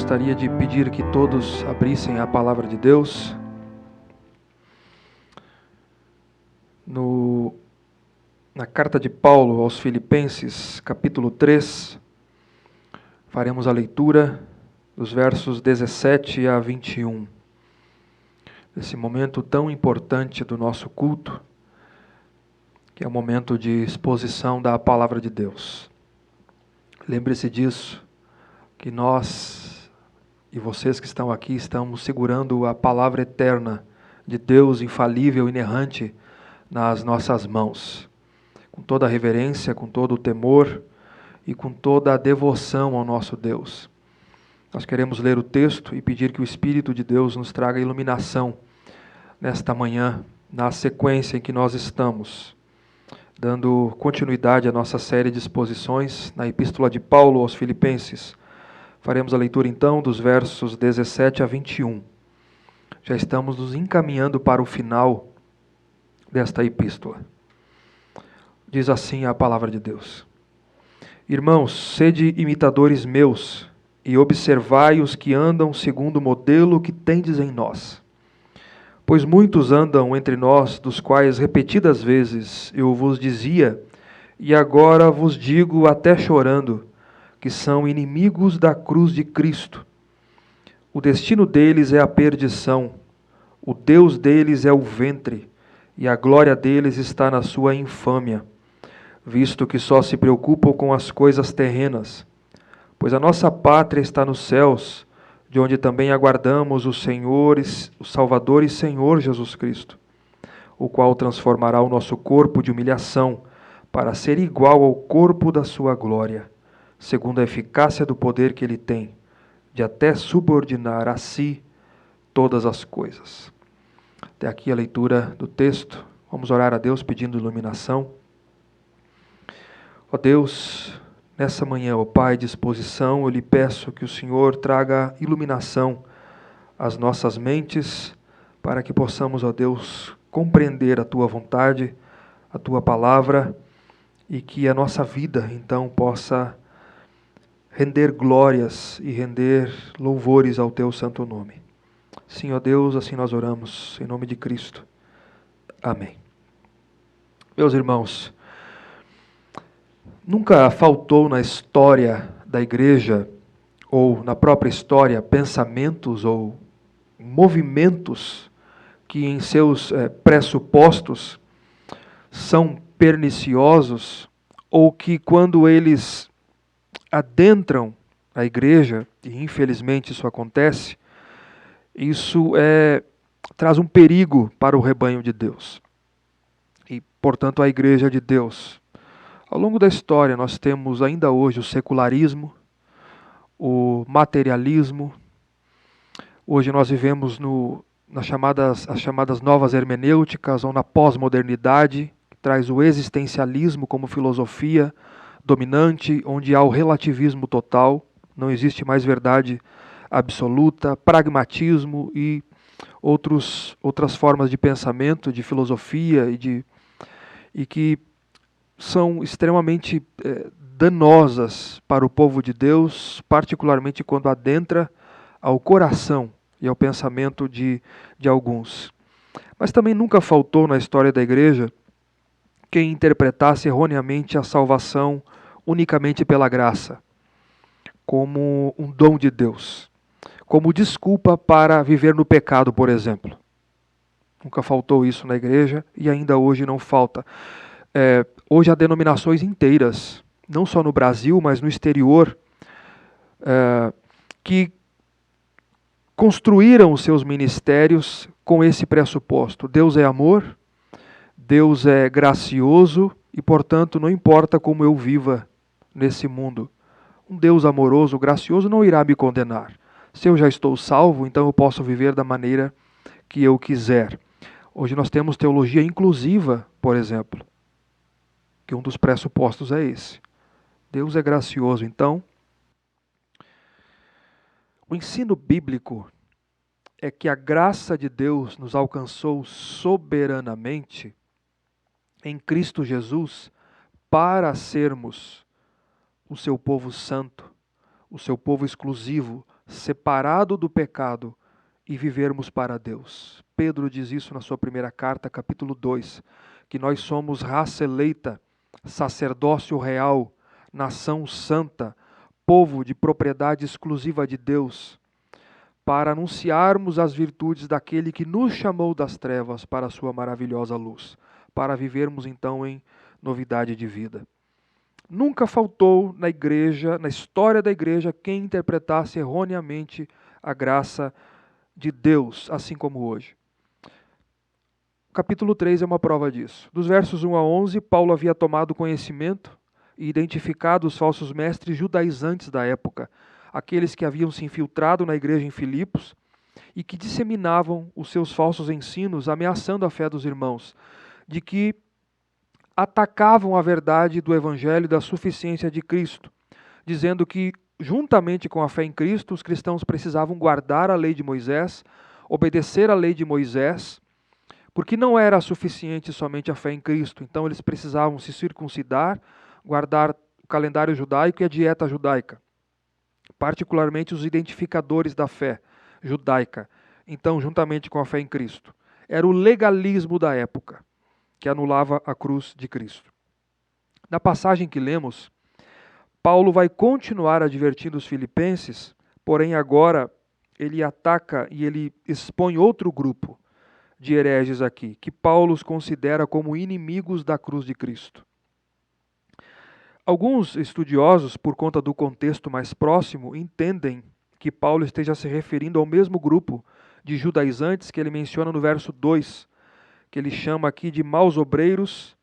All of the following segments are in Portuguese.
gostaria de pedir que todos abrissem a palavra de Deus na carta de Paulo aos Filipenses, capítulo 3. Faremos a leitura dos versos 17 a 21. Nesse momento tão importante do nosso culto, que é o momento de exposição da palavra de Deus. Lembre-se disso, que nós e vocês que estão aqui estamos segurando a palavra eterna de Deus, infalível, inerrante, nas nossas mãos. Com toda a reverência, com todo o temor e com toda a devoção ao nosso Deus. Nós queremos ler o texto e pedir que o Espírito de Deus nos traga iluminação nesta manhã, na sequência em que nós estamos, dando continuidade à nossa série de exposições na Epístola de Paulo aos Filipenses. Faremos a leitura então dos versos 17 a 21. Já estamos nos encaminhando para o final desta epístola. Diz assim a palavra de Deus: Irmãos, sede imitadores meus e observai os que andam segundo o modelo que tendes em nós. Pois muitos andam entre nós, dos quais repetidas vezes eu vos dizia, e agora vos digo até chorando, que são inimigos da cruz de Cristo. O destino deles é a perdição, o Deus deles é o ventre, e a glória deles está na sua infâmia, visto que só se preocupam com as coisas terrenas. Pois a nossa pátria está nos céus, de onde também aguardamos o Salvador e Senhor Jesus Cristo, o qual transformará o nosso corpo de humilhação para ser igual ao corpo da sua glória, segundo a eficácia do poder que ele tem, de até subordinar a si todas as coisas. Até aqui a leitura do texto. Vamos orar a Deus pedindo iluminação. Ó Deus, nessa manhã, ó Pai, disposição, eu lhe peço que o Senhor traga iluminação às nossas mentes, para que possamos, ó Deus, compreender a Tua vontade, a Tua palavra, e que a nossa vida, então, possa render glórias e render louvores ao Teu santo nome. Sim, ó Deus, assim nós oramos, em nome de Cristo. Amém. Meus irmãos, nunca faltou na história da igreja, ou na própria história, pensamentos ou movimentos que em seus pressupostos são perniciosos, ou que quando eles adentram a igreja, e infelizmente isso acontece, isso traz um perigo para o rebanho de Deus. E, portanto, a igreja de Deus. Ao longo da história, nós temos ainda hoje o secularismo, o materialismo. Hoje nós vivemos as chamadas novas hermenêuticas, ou na pós-modernidade, que traz o existencialismo como filosofia dominante, onde há o relativismo total, não existe mais verdade absoluta, pragmatismo e outras formas de pensamento, de filosofia e que são extremamente danosas para o povo de Deus, particularmente quando adentra ao coração e ao pensamento de alguns. Mas também nunca faltou na história da igreja quem interpretasse erroneamente a salvação unicamente pela graça, como um dom de Deus, como desculpa para viver no pecado, por exemplo. Nunca faltou isso na igreja e ainda hoje não falta. Hoje há denominações inteiras, não só no Brasil, mas no exterior, que construíram os seus ministérios com esse pressuposto. Deus é amor, Deus é gracioso e, portanto, não importa como eu viva nesse mundo. Um Deus amoroso, gracioso, não irá me condenar. Se eu já estou salvo, então eu posso viver da maneira que eu quiser. Hoje nós temos teologia inclusiva, por exemplo, que um dos pressupostos é esse. Deus é gracioso. Então, o ensino bíblico é que a graça de Deus nos alcançou soberanamente em Cristo Jesus para sermos o seu povo santo, o seu povo exclusivo, separado do pecado e vivermos para Deus. Pedro diz isso na sua primeira carta, capítulo 2, que nós somos raça eleita, sacerdócio real, nação santa, povo de propriedade exclusiva de Deus, para anunciarmos as virtudes daquele que nos chamou das trevas para a sua maravilhosa luz, para vivermos então em novidade de vida. Nunca faltou na igreja, na história da igreja, quem interpretasse erroneamente a graça de Deus, assim como hoje. O capítulo 3 é uma prova disso. Dos versos 1 a 11, Paulo havia tomado conhecimento e identificado os falsos mestres judaizantes da época, aqueles que haviam se infiltrado na igreja em Filipos e que disseminavam os seus falsos ensinos, ameaçando a fé dos irmãos, de que atacavam a verdade do Evangelho e da suficiência de Cristo, dizendo que, juntamente com a fé em Cristo, os cristãos precisavam guardar a lei de Moisés, obedecer à lei de Moisés, porque não era suficiente somente a fé em Cristo. Então eles precisavam se circuncidar, guardar o calendário judaico e a dieta judaica, particularmente os identificadores da fé judaica, então juntamente com a fé em Cristo. Era o legalismo da época, que anulava a cruz de Cristo. Na passagem que lemos, Paulo vai continuar advertindo os filipenses, porém agora ele ataca e ele expõe outro grupo de hereges aqui, que Paulo os considera como inimigos da cruz de Cristo. Alguns estudiosos, por conta do contexto mais próximo, entendem que Paulo esteja se referindo ao mesmo grupo de judaizantes que ele menciona no verso 2, que ele chama aqui de maus obreiros,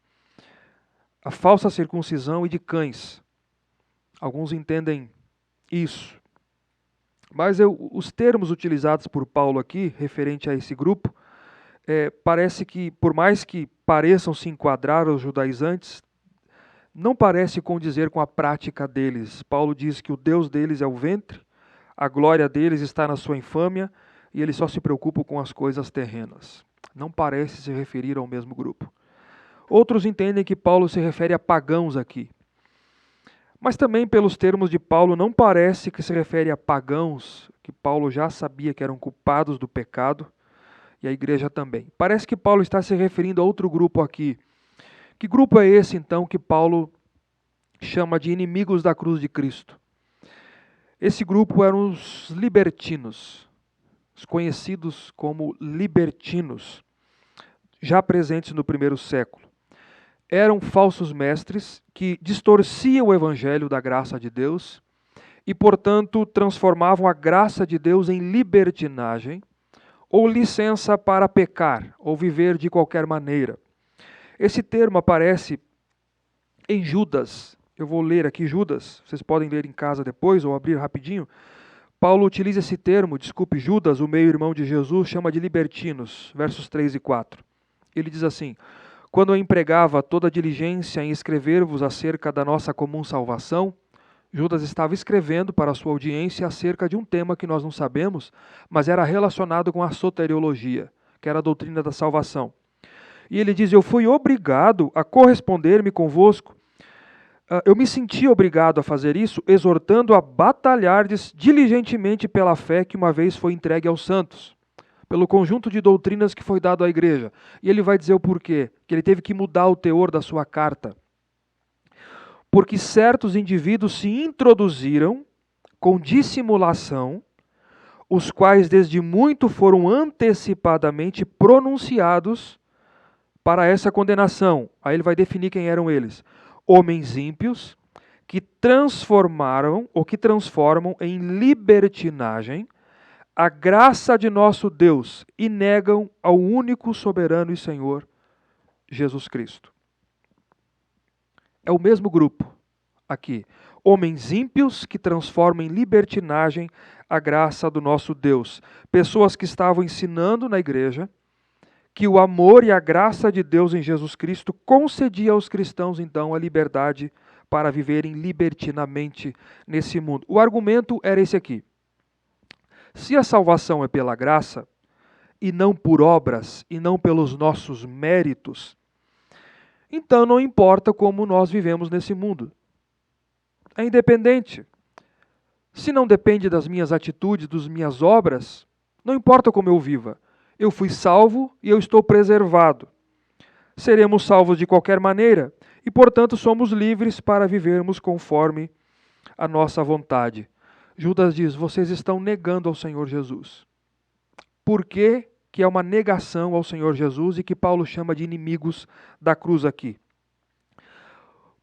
a falsa circuncisão e de cães. Alguns entendem isso. Mas os termos utilizados por Paulo aqui, referente a esse grupo, parece que, por mais que pareçam se enquadrar aos judaizantes, não parece condizer com a prática deles. Paulo diz que o Deus deles é o ventre, a glória deles está na sua infâmia, e eles só se preocupam com as coisas terrenas. Não parece se referir ao mesmo grupo. Outros entendem que Paulo se refere a pagãos aqui. Mas também, pelos termos de Paulo, não parece que se refere a pagãos, que Paulo já sabia que eram culpados do pecado, e a igreja também. Parece que Paulo está se referindo a outro grupo aqui. Que grupo é esse, então, que Paulo chama de inimigos da cruz de Cristo? Esse grupo eram os libertinos, os conhecidos como libertinos, já presentes no primeiro século. Eram falsos mestres que distorciam o evangelho da graça de Deus e, portanto, transformavam a graça de Deus em libertinagem ou licença para pecar ou viver de qualquer maneira. Esse termo aparece em Judas. Eu vou ler aqui Judas, vocês podem ler em casa depois ou abrir rapidinho. Paulo utiliza esse termo, Judas, o meio-irmão de Jesus, chama de libertinos, versos 3 e 4. Ele diz assim: quando eu empregava toda a diligência em escrever-vos acerca da nossa comum salvação, Judas estava escrevendo para a sua audiência acerca de um tema que nós não sabemos, mas era relacionado com a soteriologia, que era a doutrina da salvação. E ele diz: eu fui obrigado a corresponder-me convosco. Eu me senti obrigado a fazer isso, exortando a batalhardes diligentemente pela fé que uma vez foi entregue aos santos, pelo conjunto de doutrinas que foi dado à igreja. E ele vai dizer o porquê, que ele teve que mudar o teor da sua carta. Porque certos indivíduos se introduziram com dissimulação, os quais desde muito foram antecipadamente pronunciados para essa condenação. Aí ele vai definir quem eram eles. Homens ímpios que transformaram ou que transformam em libertinagem a graça de nosso Deus e negam ao único soberano e Senhor, Jesus Cristo. É o mesmo grupo aqui. Homens ímpios que transformam em libertinagem a graça do nosso Deus. Pessoas que estavam ensinando na igreja que o amor e a graça de Deus em Jesus Cristo concedia aos cristãos, então, a liberdade para viverem libertinamente nesse mundo. O argumento era esse aqui. Se a salvação é pela graça, e não por obras, e não pelos nossos méritos, então não importa como nós vivemos nesse mundo. É independente. Se não depende das minhas atitudes, das minhas obras, não importa como eu viva. Eu fui salvo e eu estou preservado. Seremos salvos de qualquer maneira e, portanto, somos livres para vivermos conforme a nossa vontade. Judas diz: vocês estão negando ao Senhor Jesus. Por que que é uma negação ao Senhor Jesus e que Paulo chama de inimigos da cruz aqui?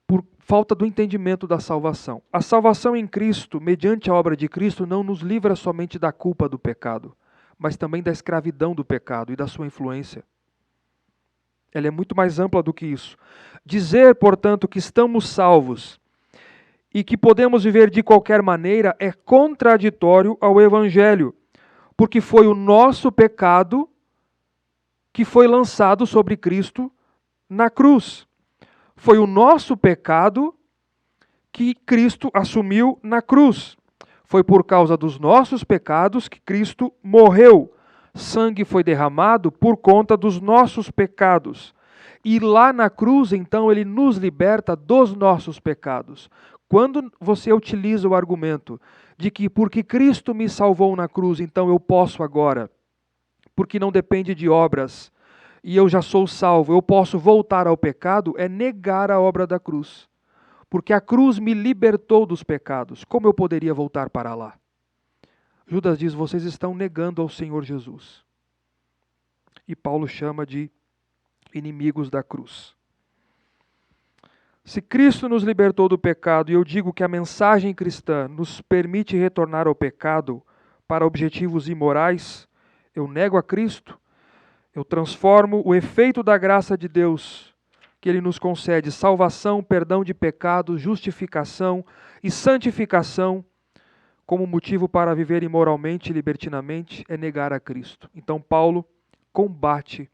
Por falta do entendimento da salvação. A salvação em Cristo, mediante a obra de Cristo, não nos livra somente da culpa do pecado, mas também da escravidão do pecado e da sua influência. Ela é muito mais ampla do que isso. Dizer, portanto, que estamos salvos e que podemos viver de qualquer maneira é contraditório ao Evangelho, porque foi o nosso pecado que foi lançado sobre Cristo na cruz. Foi o nosso pecado que Cristo assumiu na cruz. Foi por causa dos nossos pecados que Cristo morreu. Sangue foi derramado por conta dos nossos pecados. E lá na cruz, então, ele nos liberta dos nossos pecados. Quando você utiliza o argumento de que porque Cristo me salvou na cruz, então eu posso agora, porque não depende de obras, e eu já sou salvo, eu posso voltar ao pecado, é negar a obra da cruz. Porque a cruz me libertou dos pecados. Como eu poderia voltar para lá? Judas diz: vocês estão negando ao Senhor Jesus. E Paulo chama de inimigos da cruz. Se Cristo nos libertou do pecado, e eu digo que a mensagem cristã nos permite retornar ao pecado para objetivos imorais, eu nego a Cristo, eu transformo o efeito da graça de Deus, que Ele nos concede, salvação, perdão de pecados, justificação e santificação, como motivo para viver imoralmente e libertinamente, é negar a Cristo. Então Paulo combate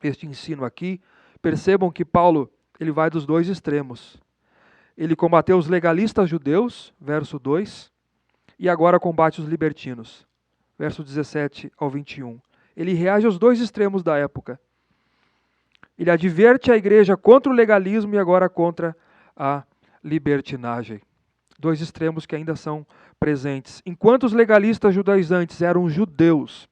este ensino aqui. Percebam que Paulo, ele vai dos dois extremos. Ele combateu os legalistas judeus, verso 2, e agora combate os libertinos, verso 17 ao 21. Ele reage aos dois extremos da época. Ele adverte a igreja contra o legalismo e agora contra a libertinagem. Dois extremos que ainda são presentes. Enquanto os legalistas judaizantes eram judeus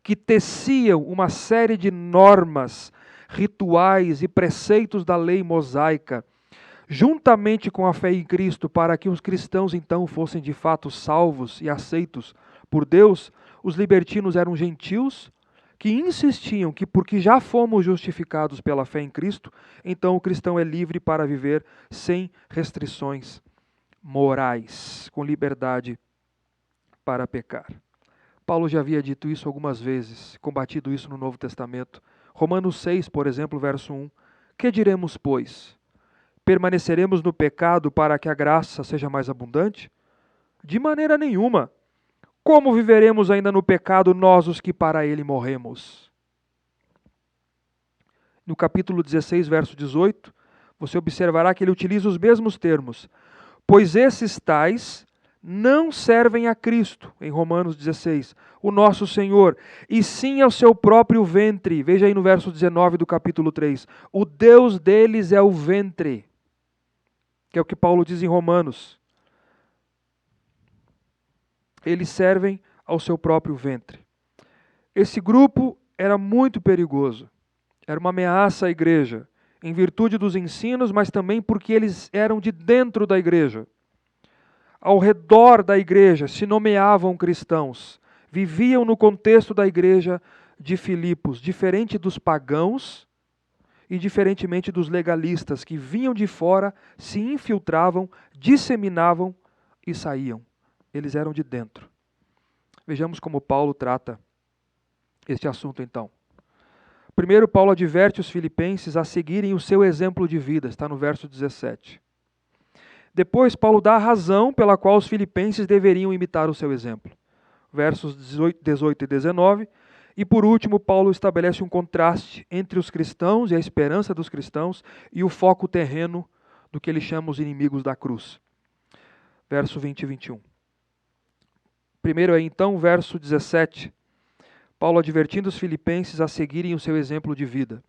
que teciam uma série de normas, rituais e preceitos da lei mosaica, juntamente com a fé em Cristo, para que os cristãos então fossem de fato salvos e aceitos por Deus, os libertinos eram gentios que insistiam que porque já fomos justificados pela fé em Cristo, então o cristão é livre para viver sem restrições morais, com liberdade para pecar. Paulo já havia dito isso algumas vezes, combatido isso no Novo Testamento. Romanos 6, por exemplo, verso 1. Que diremos, pois? Permaneceremos no pecado para que a graça seja mais abundante? De maneira nenhuma. Como viveremos ainda no pecado nós os que para ele morremos? No capítulo 16, verso 18, você observará que ele utiliza os mesmos termos. Pois esses tais não servem a Cristo, em Romanos 16, o nosso Senhor, e sim ao seu próprio ventre. Veja aí no verso 19 do capítulo 3. O Deus deles é o ventre, que é o que Paulo diz em Romanos. Eles servem ao seu próprio ventre. Esse grupo era muito perigoso. Era uma ameaça à igreja, em virtude dos ensinos, mas também porque eles eram de dentro da igreja. Ao redor da igreja se nomeavam cristãos, viviam no contexto da igreja de Filipos, diferente dos pagãos e diferentemente dos legalistas, que vinham de fora, se infiltravam, disseminavam e saíam. Eles eram de dentro. Vejamos como Paulo trata este assunto então. Primeiro, Paulo adverte os filipenses a seguirem o seu exemplo de vida, está no verso 17. Depois, Paulo dá a razão pela qual os filipenses deveriam imitar o seu exemplo. Versos 18 e 19. E por último, Paulo estabelece um contraste entre os cristãos e a esperança dos cristãos e o foco terreno do que ele chama os inimigos da cruz. Verso 20 e 21. Primeiro é então o verso 17. Paulo advertindo os filipenses a seguirem o seu exemplo de vida.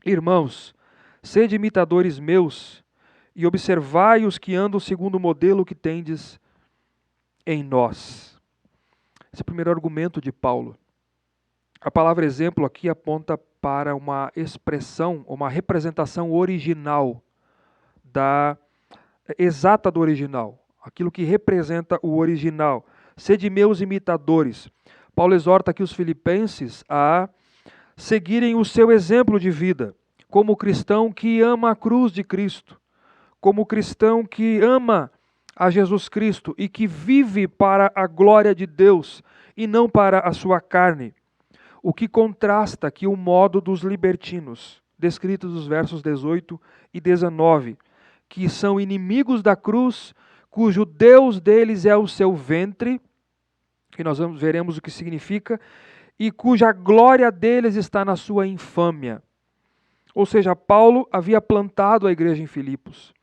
Irmãos, sede imitadores meus, e observai os que andam segundo o modelo que tendes em nós. Esse é o primeiro argumento de Paulo. A palavra exemplo aqui aponta para uma expressão, uma representação original, exata do original, aquilo que representa o original. Sede meus imitadores. Paulo exorta aqui os filipenses a seguirem o seu exemplo de vida, como cristão que ama a cruz de Cristo, como cristão que ama a Jesus Cristo e que vive para a glória de Deus e não para a sua carne. O que contrasta aqui o modo dos libertinos, descritos nos versos 18 e 19, que são inimigos da cruz, cujo Deus deles é o seu ventre, que nós veremos o que significa, e cuja glória deles está na sua infâmia. Ou seja, Paulo havia plantado a igreja em Filipos.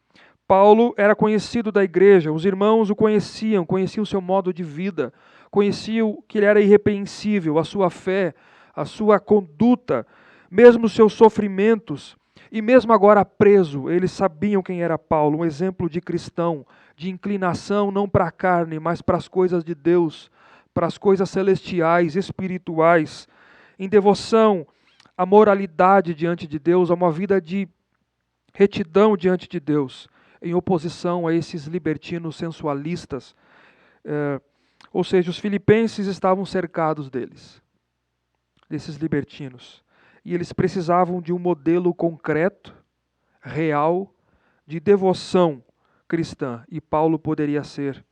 Paulo era conhecido da igreja, os irmãos o conheciam o seu modo de vida, conheciam que ele era irrepreensível, a sua fé, a sua conduta, mesmo os seus sofrimentos, e mesmo agora preso, eles sabiam quem era Paulo, um exemplo de cristão, de inclinação não para a carne, mas para as coisas de Deus, para as coisas celestiais, espirituais, em devoção à moralidade diante de Deus, a uma vida de retidão diante de Deus, em oposição a esses libertinos sensualistas. Ou seja, os filipenses estavam cercados desses libertinos. E eles precisavam de um modelo concreto, real, de devoção cristã. E Paulo poderia ser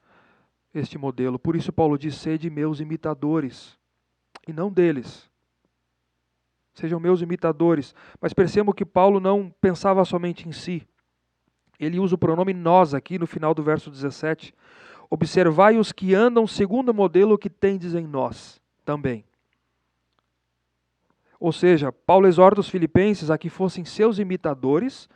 este modelo. Por isso Paulo diz, sede meus imitadores, e não deles. Sejam meus imitadores. Mas percebam que Paulo não pensava somente em si. Ele usa o pronome nós aqui no final do verso 17. Observai os que andam segundo o modelo que tendes em nós também. Ou seja, Paulo exorta os filipenses a que fossem seus imitadores,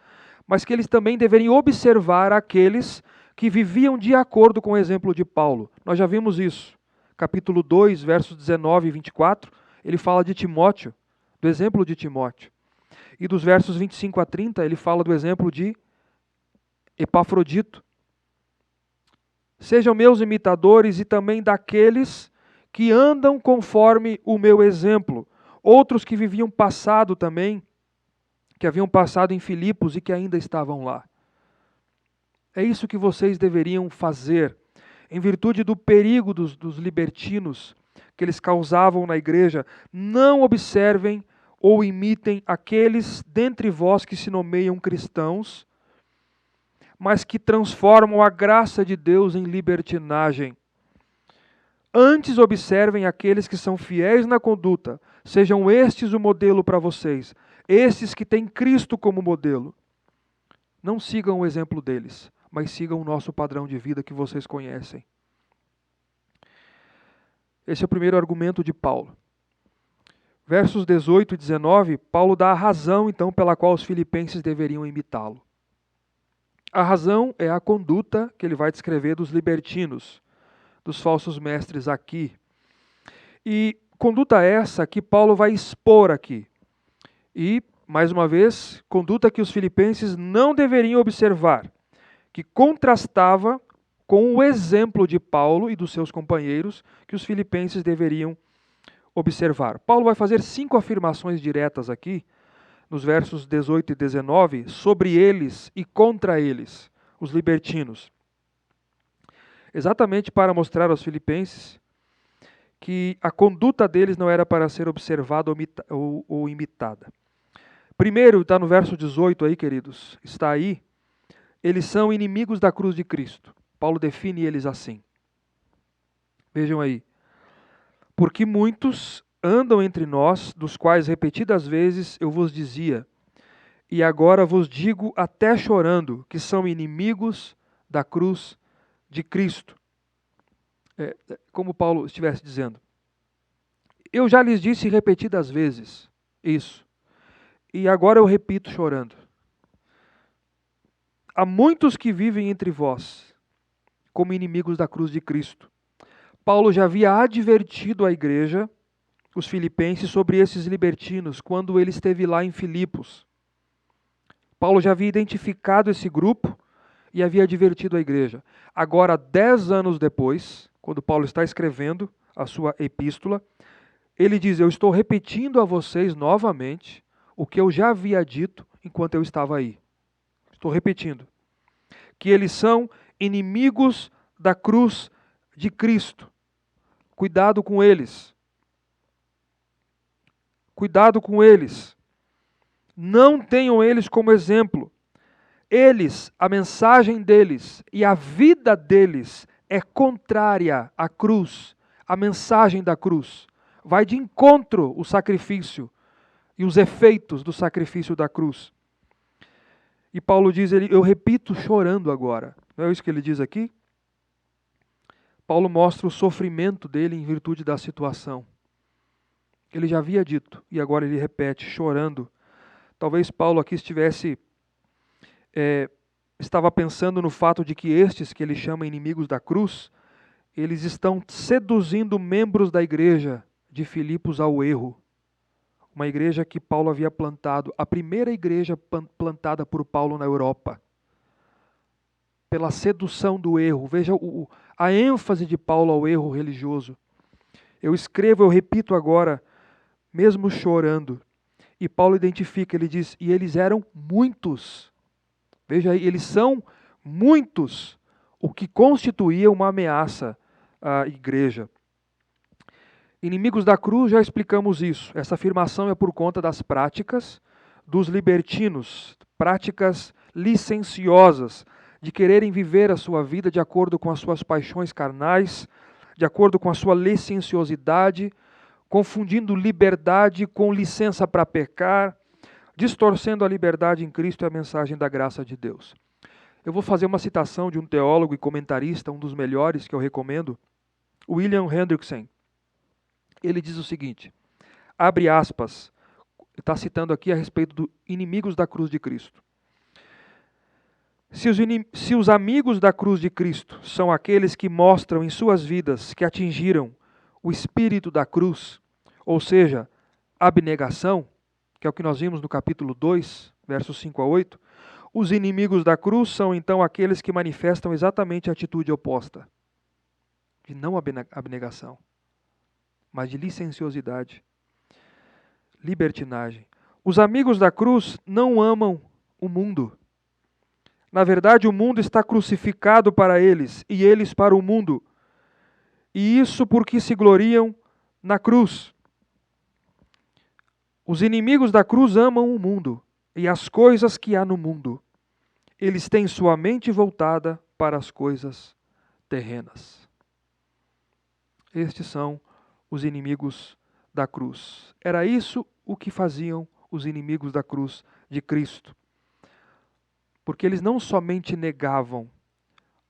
mas que eles também deveriam observar aqueles que viviam de acordo com o exemplo de Paulo. Nós já vimos isso. Capítulo 2, versos 19 e 24, ele fala de Timóteo, do exemplo de Timóteo. E dos versos 25 a 30, ele fala do exemplo de Epafrodito. Sejam meus imitadores e também daqueles que andam conforme o meu exemplo. Outros que viviam passado também, que haviam passado em Filipos e que ainda estavam lá. É isso que vocês deveriam fazer, em virtude do perigo dos libertinos que eles causavam na igreja. Não observem ou imitem aqueles dentre vós que se nomeiam cristãos, mas que transformam a graça de Deus em libertinagem. Antes observem aqueles que são fiéis na conduta, sejam estes o modelo para vocês, estes que têm Cristo como modelo. Não sigam o exemplo deles, mas sigam o nosso padrão de vida que vocês conhecem. Esse é o primeiro argumento de Paulo. Versos 18 e 19, Paulo dá a razão então pela qual os filipenses deveriam imitá-lo. A razão é a conduta que ele vai descrever dos libertinos, dos falsos mestres aqui. E conduta essa que Paulo vai expor aqui. E, mais uma vez, conduta que os filipenses não deveriam observar, que contrastava com o exemplo de Paulo e dos seus companheiros que os filipenses deveriam observar. Paulo vai fazer 5 afirmações diretas aqui, nos versos 18 e 19, sobre eles e contra eles, os libertinos. Exatamente para mostrar aos filipenses que a conduta deles não era para ser observada ou imitada. Primeiro, está no verso 18 aí, queridos, está aí, eles são inimigos da cruz de Cristo. Paulo define eles assim. Vejam aí. Porque muitos andam entre nós, dos quais repetidas vezes eu vos dizia, e agora vos digo até chorando, que são inimigos da cruz de Cristo. Como Paulo estivesse dizendo. Eu já lhes disse repetidas vezes isso, e agora eu repito chorando. Há muitos que vivem entre vós como inimigos da cruz de Cristo. Paulo já havia advertido a igreja, os filipenses, sobre esses libertinos quando ele esteve lá em Filipos. Paulo já havia identificado esse grupo e havia advertido a igreja. Agora, 10 anos depois, quando Paulo está escrevendo a sua epístola, ele diz: eu estou repetindo a vocês novamente o que eu já havia dito enquanto eu estava aí. Estou repetindo. Que eles são inimigos da cruz de Cristo. Cuidado com eles. Cuidado com eles. Não tenham eles como exemplo. Eles, a mensagem deles e a vida deles é contrária à cruz, à mensagem da cruz. Vai de encontro o sacrifício e os efeitos do sacrifício da cruz. E Paulo diz, eu repito chorando agora. Não é isso que ele diz aqui? Paulo mostra o sofrimento dele em virtude da situação. Ele já havia dito, e agora ele repete, chorando. Talvez Paulo aqui estava pensando no fato de que estes, que ele chama inimigos da cruz, eles estão seduzindo membros da igreja de Filipos ao erro. Uma igreja que Paulo havia plantado, a primeira igreja plantada por Paulo na Europa. Pela sedução do erro. Veja a ênfase de Paulo ao erro religioso. Eu repito agora, mesmo chorando. E Paulo identifica, ele diz, e eles eram muitos. Veja aí, eles são muitos, o que constituía uma ameaça à igreja. Inimigos da cruz, já explicamos isso. Essa afirmação é por conta das práticas dos libertinos, práticas licenciosas, de quererem viver a sua vida de acordo com as suas paixões carnais, de acordo com a sua licenciosidade, confundindo liberdade com licença para pecar, distorcendo a liberdade em Cristo e a mensagem da graça de Deus. Eu vou fazer uma citação de um teólogo e comentarista, um dos melhores que eu recomendo, William Hendrickson. Ele diz o seguinte, abre aspas, está citando aqui a respeito dos inimigos da cruz de Cristo. Se os amigos da cruz de Cristo são aqueles que mostram em suas vidas que atingiram o espírito da cruz, ou seja, abnegação, que é o que nós vimos no capítulo 2, versos 5 a 8, os inimigos da cruz são então aqueles que manifestam exatamente a atitude oposta, de não abnegação, mas de licenciosidade, libertinagem. Os amigos da cruz não amam o mundo. Na verdade, o mundo está crucificado para eles e eles para o mundo. E isso porque se gloriam na cruz. Os inimigos da cruz amam o mundo e as coisas que há no mundo. Eles têm sua mente voltada para as coisas terrenas. Estes são os inimigos da cruz. Era isso o que faziam os inimigos da cruz de Cristo. Porque eles não somente negavam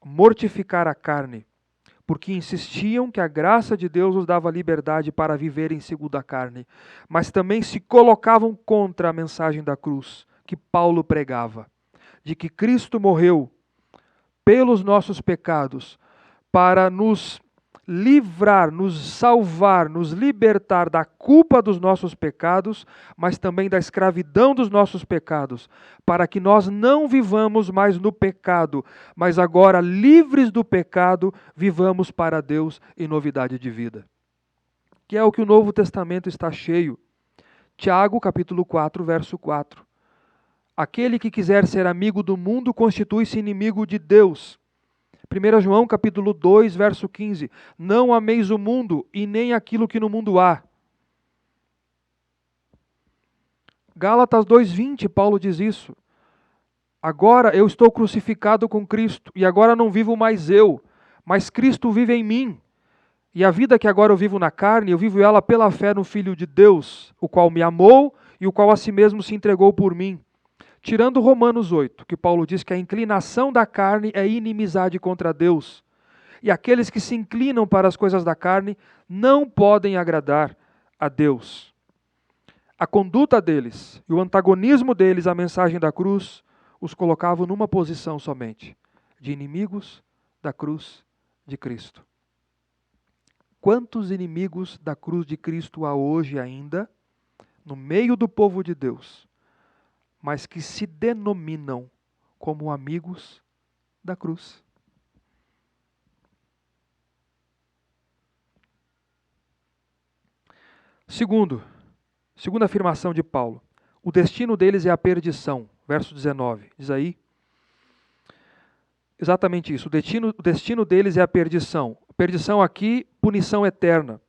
mortificar a carne, porque insistiam que a graça de Deus os dava liberdade para viverem segundo a carne, mas também se colocavam contra a mensagem da cruz que Paulo pregava, de que Cristo morreu pelos nossos pecados para nos livrar, nos salvar, nos libertar da culpa dos nossos pecados, mas também da escravidão dos nossos pecados, para que nós não vivamos mais no pecado, mas agora livres do pecado, vivamos para Deus em novidade de vida. Que é o que o Novo Testamento está cheio. Tiago, capítulo 4, verso 4. Aquele que quiser ser amigo do mundo constitui-se inimigo de Deus. 1 João capítulo 2, verso 15. Não ameis o mundo e nem aquilo que no mundo há. Gálatas 2:20, Paulo diz isso. Agora eu estou crucificado com Cristo e agora não vivo mais eu, mas Cristo vive em mim. E a vida que agora eu vivo na carne, eu vivo ela pela fé no Filho de Deus, o qual me amou e o qual a si mesmo se entregou por mim. Tirando Romanos 8, que Paulo diz que a inclinação da carne é inimizade contra Deus. E aqueles que se inclinam para as coisas da carne não podem agradar a Deus. A conduta deles e o antagonismo deles à mensagem da cruz os colocavam numa posição somente de inimigos da cruz de Cristo. Quantos inimigos da cruz de Cristo há hoje ainda, no meio do povo de Deus, mas que se denominam como amigos da cruz. Segunda afirmação de Paulo. O destino deles é a perdição. Verso 19. Diz aí. Exatamente isso. O destino deles é a perdição. Perdição aqui, punição eterna.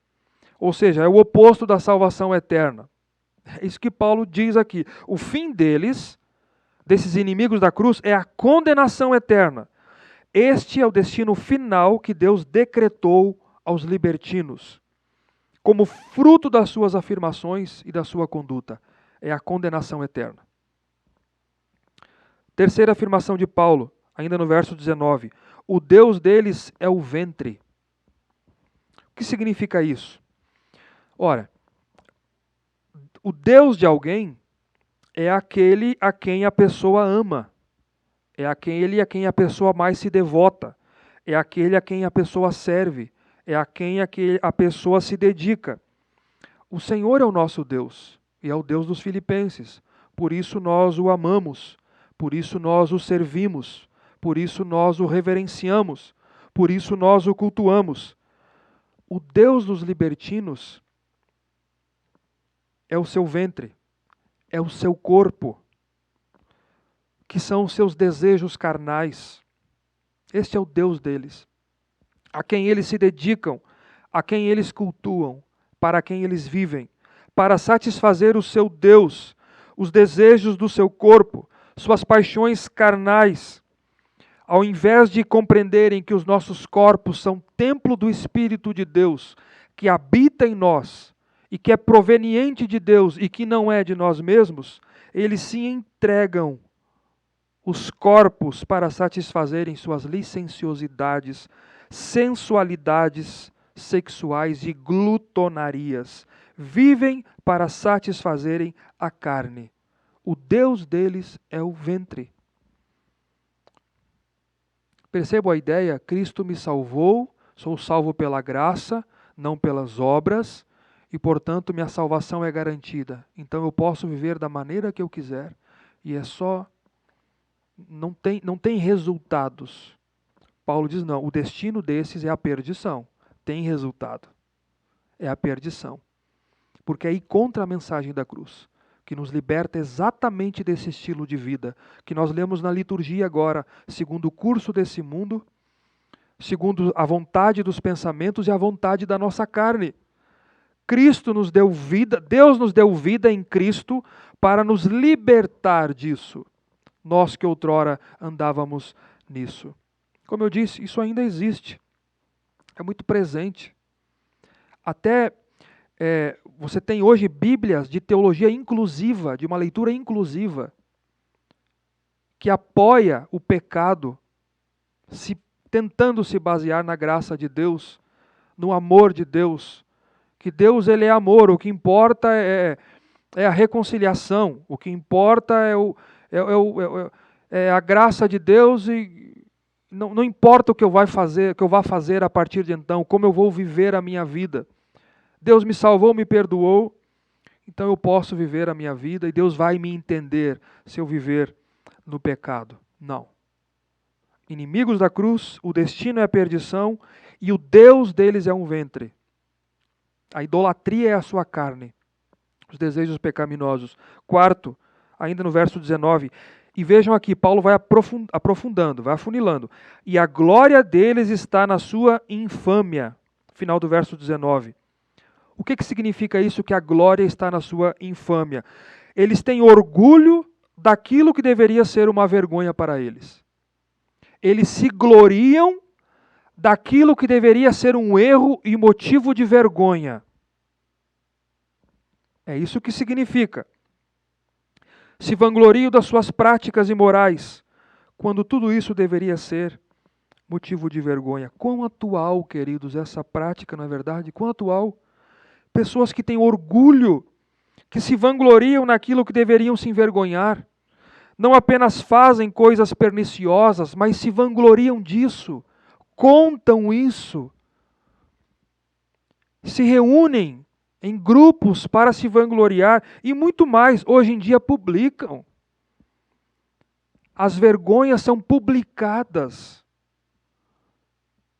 Ou seja, é o oposto da salvação eterna. É isso que Paulo diz aqui. O fim deles, desses inimigos da cruz, é a condenação eterna. Este é o destino final que Deus decretou aos libertinos, como fruto das suas afirmações e da sua conduta. É a condenação eterna. Terceira afirmação de Paulo, ainda no verso 19. O Deus deles é o ventre. O que significa isso? Ora, o Deus de alguém é aquele a quem a pessoa ama. É aquele a quem a pessoa mais se devota. É aquele a quem a pessoa serve. É a quem a pessoa se dedica. O Senhor é o nosso Deus e é o Deus dos filipenses. Por isso nós o amamos. Por isso nós o servimos. Por isso nós o reverenciamos. Por isso nós o cultuamos. O Deus dos libertinos é o seu ventre, é o seu corpo, que são os seus desejos carnais. Este é o Deus deles, a quem eles se dedicam, a quem eles cultuam, para quem eles vivem, para satisfazer o seu Deus, os desejos do seu corpo, suas paixões carnais. Ao invés de compreenderem que os nossos corpos são templo do Espírito de Deus, que habita em nós, e que é proveniente de Deus e que não é de nós mesmos, eles se entregam os corpos para satisfazerem suas licenciosidades, sensualidades sexuais e glutonarias. Vivem para satisfazerem a carne. O Deus deles é o ventre. Percebo a ideia? Cristo me salvou, sou salvo pela graça, não pelas obras, e portanto minha salvação é garantida. Então eu posso viver da maneira que eu quiser, e é só... Não tem resultados. Paulo diz não, o destino desses é a perdição. Tem resultado. É a perdição. Porque é ir contra a mensagem da cruz, que nos liberta exatamente desse estilo de vida, que nós lemos na liturgia agora, segundo o curso desse mundo, segundo a vontade dos pensamentos e a vontade da nossa carne. Cristo nos deu vida, Deus nos deu vida em Cristo para nos libertar disso. Nós que outrora andávamos nisso. Como eu disse, isso ainda existe. É muito presente. Até você tem hoje bíblias de teologia inclusiva, de uma leitura inclusiva, que apoia o pecado, tentando se basear na graça de Deus, no amor de Deus. Que Deus ele é amor, o que importa é a reconciliação, o que importa é a graça de Deus e não importa o que eu vá fazer a partir de então, como eu vou viver a minha vida. Deus me salvou, me perdoou, então eu posso viver a minha vida e Deus vai me entender se eu viver no pecado. Não. Inimigos da cruz, o destino é a perdição e o Deus deles é um ventre. A idolatria é a sua carne, os desejos pecaminosos. Quarto, ainda no verso 19, e vejam aqui, Paulo vai aprofundando, vai afunilando. E a glória deles está na sua infâmia. Final do verso 19. O que significa isso, que a glória está na sua infâmia? Eles têm orgulho daquilo que deveria ser uma vergonha para eles. Eles se gloriam daquilo que deveria ser um erro e motivo de vergonha. É isso que significa. Se vangloriam das suas práticas imorais, quando tudo isso deveria ser motivo de vergonha. Quão atual, queridos, essa prática, não é verdade? Quão atual. Pessoas que têm orgulho, que se vangloriam naquilo que deveriam se envergonhar. Não apenas fazem coisas perniciosas, mas se vangloriam disso. Contam isso, se reúnem em grupos para se vangloriar e muito mais, hoje em dia publicam. As vergonhas são publicadas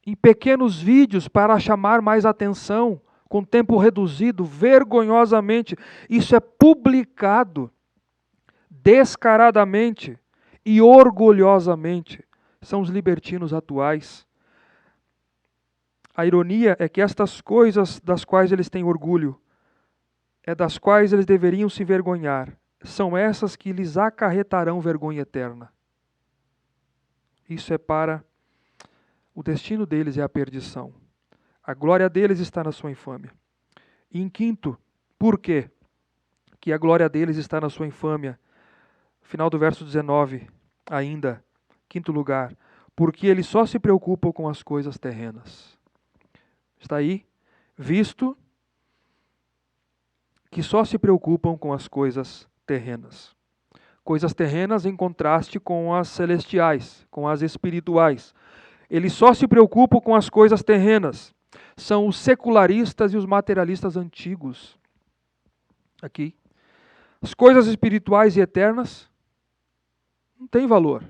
em pequenos vídeos para chamar mais atenção, com tempo reduzido, vergonhosamente. Isso é publicado descaradamente e orgulhosamente. São os libertinos atuais. A ironia é que estas coisas das quais eles têm orgulho, é das quais eles deveriam se envergonhar, são essas que lhes acarretarão vergonha eterna. Isso é para o destino deles é a perdição. A glória deles está na sua infâmia. E em quinto, por quê que a glória deles está na sua infâmia? Final do verso 19, ainda, quinto lugar, porque eles só se preocupam com as coisas terrenas. Está aí, visto que só se preocupam com as coisas terrenas. Coisas terrenas em contraste com as celestiais, com as espirituais. Eles só se preocupam com as coisas terrenas. São os secularistas e os materialistas antigos. Aqui. As coisas espirituais e eternas não têm valor.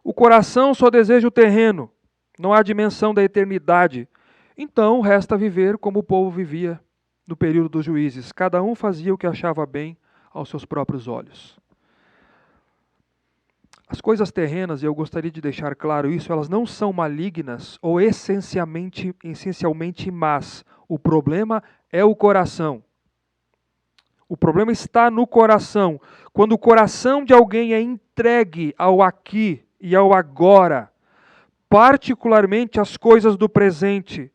O coração só deseja o terreno. Não há dimensão da eternidade. Então resta viver como o povo vivia no período dos juízes. Cada um fazia o que achava bem aos seus próprios olhos. As coisas terrenas, e eu gostaria de deixar claro isso, elas não são malignas ou essencialmente más. O problema é o coração. O problema está no coração. Quando o coração de alguém é entregue ao aqui e ao agora, particularmente as coisas do presente,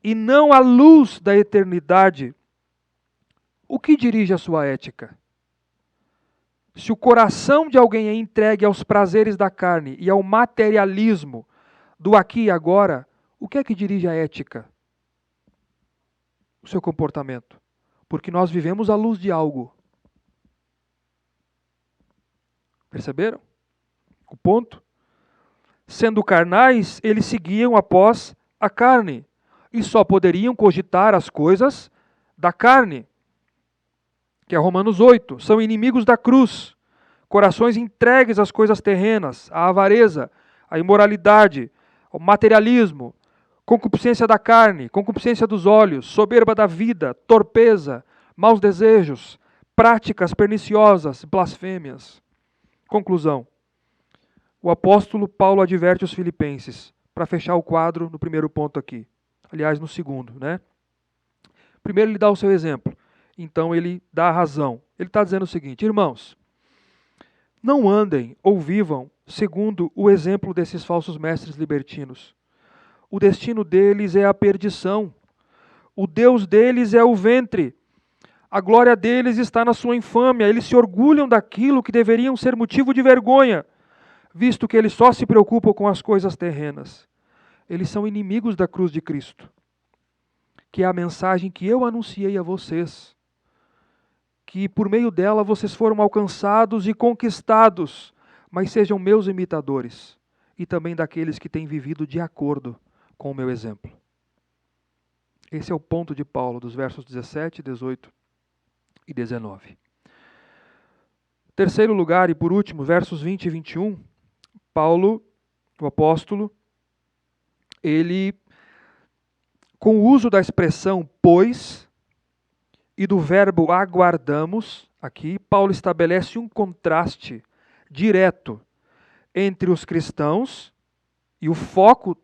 e não à luz da eternidade, o que dirige a sua ética? Se o coração de alguém é entregue aos prazeres da carne e ao materialismo do aqui e agora, o que é que dirige a ética? O seu comportamento. Porque nós vivemos à luz de algo. Perceberam o ponto? Sendo carnais, eles seguiam após a carne e só poderiam cogitar as coisas da carne, que é Romanos 8. São inimigos da cruz, corações entregues às coisas terrenas, à avareza, à imoralidade, ao materialismo, concupiscência da carne, concupiscência dos olhos, soberba da vida, torpeza, maus desejos, práticas perniciosas, blasfêmias. Conclusão. O apóstolo Paulo adverte os filipenses, para fechar o quadro no primeiro ponto aqui. Aliás, no segundo, né? Primeiro ele dá o seu exemplo, então ele dá a razão. Ele está dizendo o seguinte: irmãos, não andem ou vivam segundo o exemplo desses falsos mestres libertinos. O destino deles é a perdição. O Deus deles é o ventre. A glória deles está na sua infâmia. Eles se orgulham daquilo que deveriam ser motivo de vergonha, visto que eles só se preocupam com as coisas terrenas. Eles são inimigos da cruz de Cristo, que é a mensagem que eu anunciei a vocês, que por meio dela vocês foram alcançados e conquistados, mas sejam meus imitadores, e também daqueles que têm vivido de acordo com o meu exemplo. Esse é o ponto de Paulo, dos versos 17, 18 e 19. Terceiro lugar e por último, versos 20 e 21, Paulo, o apóstolo, ele, com o uso da expressão pois e do verbo aguardamos, aqui, Paulo estabelece um contraste direto entre os cristãos e o foco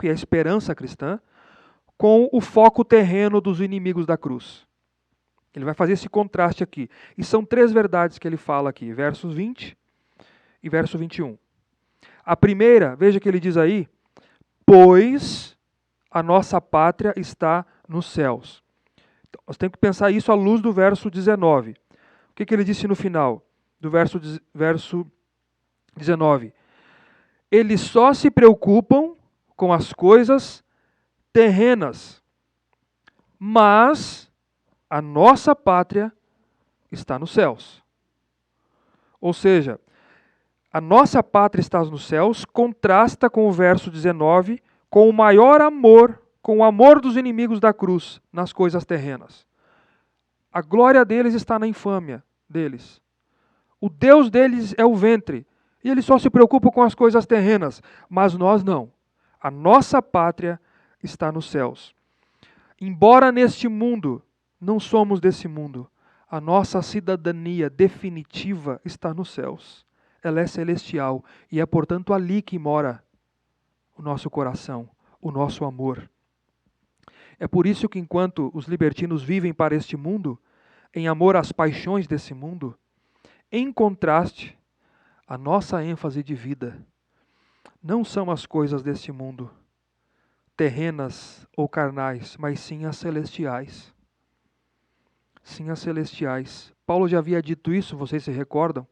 e a esperança cristã, com o foco terreno dos inimigos da cruz. Ele vai fazer esse contraste aqui. E são três verdades que ele fala aqui, versos 20 e verso 21. A primeira, veja que ele diz aí, pois a nossa pátria está nos céus. Então, nós temos que pensar isso à luz do verso 19. O que ele disse no final do verso 19? Eles só se preocupam com as coisas terrenas, mas a nossa pátria está nos céus. Ou seja, a nossa pátria está nos céus contrasta com o verso 19, com o maior amor, com o amor dos inimigos da cruz nas coisas terrenas. A glória deles está na infâmia deles. O Deus deles é o ventre. E eles só se preocupam com as coisas terrenas. Mas nós não. A nossa pátria está nos céus. Embora neste mundo, não somos desse mundo. A nossa cidadania definitiva está nos céus. Ela é celestial e é, portanto, ali que mora o nosso coração, o nosso amor. É por isso que enquanto os libertinos vivem para este mundo, em amor às paixões desse mundo, em contraste, a nossa ênfase de vida não são as coisas deste mundo, terrenas ou carnais, mas sim as celestiais. Sim, as celestiais. Paulo já havia dito isso, vocês se recordam?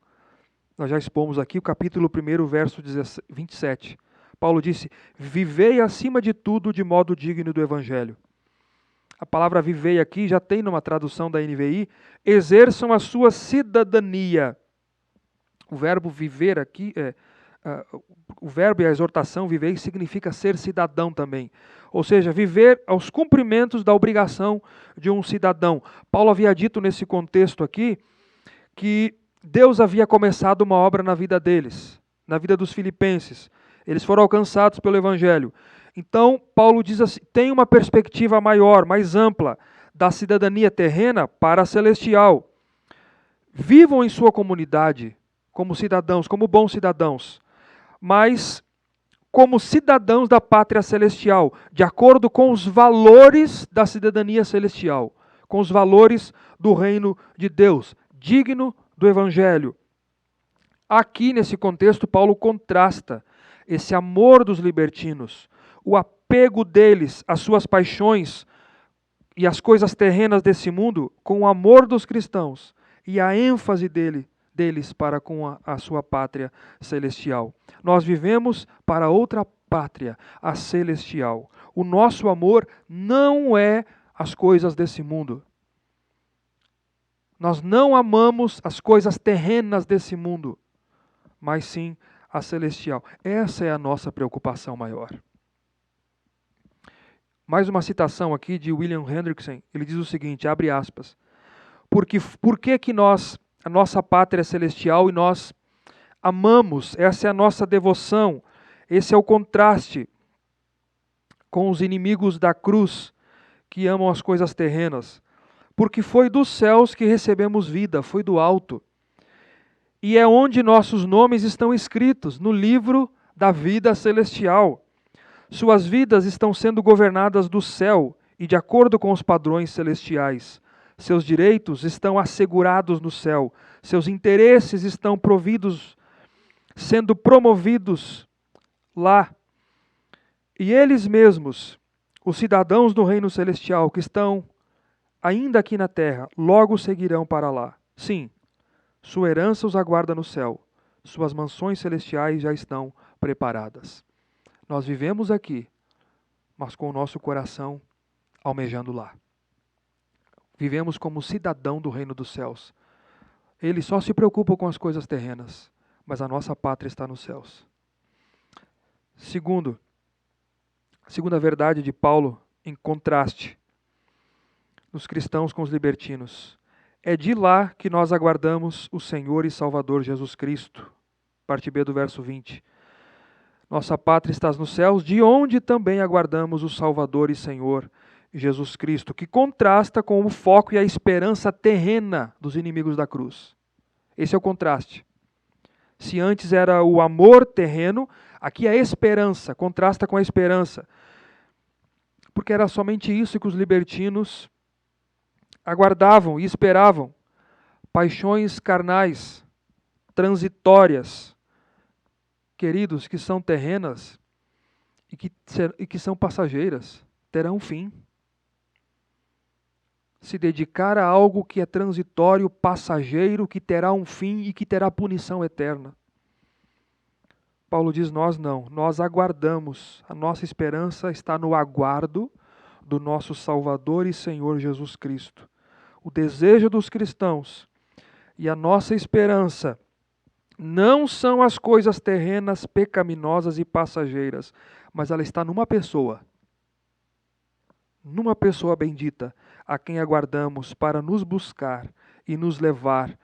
Nós já expomos aqui o capítulo 1, verso 27. Paulo disse: vivei acima de tudo de modo digno do Evangelho. A palavra vivei aqui já tem numa tradução da NVI, exerçam a sua cidadania. O verbo viver aqui, o verbo e a exortação vivei significa ser cidadão também. Ou seja, viver aos cumprimentos da obrigação de um cidadão. Paulo havia dito nesse contexto aqui que Deus havia começado uma obra na vida deles, na vida dos filipenses. Eles foram alcançados pelo Evangelho. Então, Paulo diz assim, tem uma perspectiva maior, mais ampla, da cidadania terrena para a celestial. Vivam em sua comunidade como cidadãos, como bons cidadãos, mas como cidadãos da pátria celestial, de acordo com os valores da cidadania celestial, com os valores do reino de Deus, digno do Evangelho. Aqui, nesse contexto, Paulo contrasta esse amor dos libertinos, o apego deles às suas paixões e às coisas terrenas desse mundo, com o amor dos cristãos e a ênfase deles para com a sua pátria celestial. Nós vivemos para outra pátria, a celestial. O nosso amor não é as coisas desse mundo. Nós não amamos as coisas terrenas desse mundo, mas sim a celestial. Essa é a nossa preocupação maior. Mais uma citação aqui de William Hendrickson. Ele diz o seguinte, abre aspas. Por que a nossa pátria é celestial e nós amamos, essa é a nossa devoção, esse é o contraste com os inimigos da cruz que amam as coisas terrenas. Porque foi dos céus que recebemos vida, foi do alto. E é onde nossos nomes estão escritos, no livro da vida celestial. Suas vidas estão sendo governadas do céu e de acordo com os padrões celestiais. Seus direitos estão assegurados no céu. Seus interesses estão sendo promovidos lá. E eles mesmos, os cidadãos do reino celestial que estão ainda aqui na terra, logo seguirão para lá. Sim, sua herança os aguarda no céu. Suas mansões celestiais já estão preparadas. Nós vivemos aqui, mas com o nosso coração almejando lá. Vivemos como cidadão do reino dos céus. Ele só se preocupa com as coisas terrenas, mas a nossa pátria está nos céus. Segunda verdade de Paulo, em contraste, nos cristãos com os libertinos. É de lá que nós aguardamos o Senhor e Salvador Jesus Cristo. Parte B do verso 20. Nossa pátria está nos céus, de onde também aguardamos o Salvador e Senhor Jesus Cristo, que contrasta com o foco e a esperança terrena dos inimigos da cruz. Esse é o contraste. Se antes era o amor terreno, aqui a esperança, contrasta com a esperança. Porque era somente isso que os libertinos aguardavam e esperavam. Paixões carnais, transitórias, queridos, que são terrenas e que são passageiras, terão fim. Se dedicar a algo que é transitório, passageiro, que terá um fim e que terá punição eterna. Paulo diz, nós não, nós aguardamos, a nossa esperança está no aguardo do nosso Salvador e Senhor Jesus Cristo. O desejo dos cristãos e a nossa esperança não são as coisas terrenas, pecaminosas e passageiras, mas ela está numa pessoa bendita, a quem aguardamos para nos buscar e nos levar